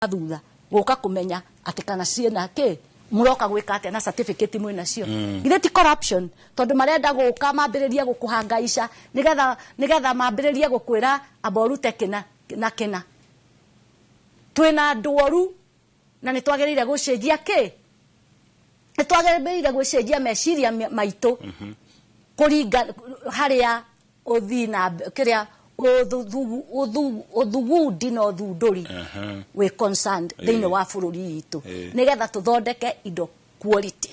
thutha guka kumenya ati kana ciena ke muroka gwika ati na certificate mwe nacio githe ti corruption tondu marenda guka mambiririe gukuhangaisha nigetha mambiririe gukwira aborute kina na kina twina ndoru na ni twagirire gucenjia ke ni twagirire gucenjia meciria maitu kuringa haria uthina kiria uthugundi no thunduri we concerned thini wa bururi itu nigetha tuthondeke indo quality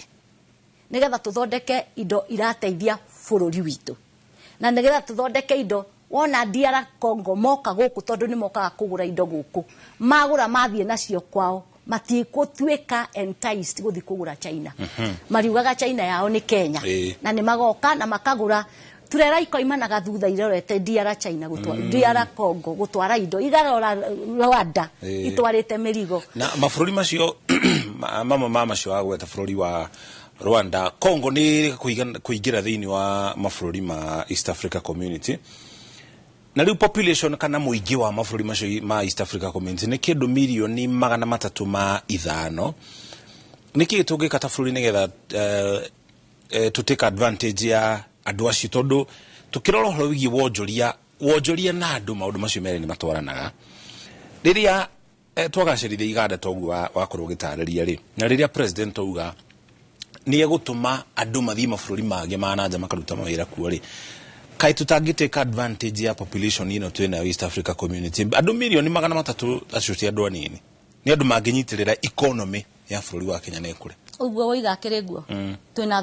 nigetha tuthondeke indo irateithia bururi witu na nigetha tuthondeke indo wona DR Congo moka guku tondu ni mokaga kugura indo guku magura mathie nacio kwao matikutwika enticed guthi kugura China mariugaga China yao ni Kenya na ni magoka na makagura turera ikoimanaga thutha irorete DR China gutwara DR Congo gutwara indo igarora Rwanda itwarite mirigo na mafururi macio mama macio agweta fururi wa Rwanda Congo ni kuigira thiini wa mafururi ma East Africa Community na riu population kana muingi wa mafururi macio ma East Africa Community ni kindu milioni 305 niki tungika ta fururi nigetha to take advantage ya andu acio tondu tukirora horo wigi wonjoria na andu maundu macio mere ni matwaranaga riria twagacirithia iganda togu wa kurugitariria ri na riria president auga ni egutuma andu mathie mafururi mage mananja makaruta mawira kuo ri kai tutangiteka advantage ya population ino twina East Africa Community andu milioni 300 acio ti andu anini ni andu manginyitirira economy ya bururi wa Kenya nekure uguo wiga kiriguo twina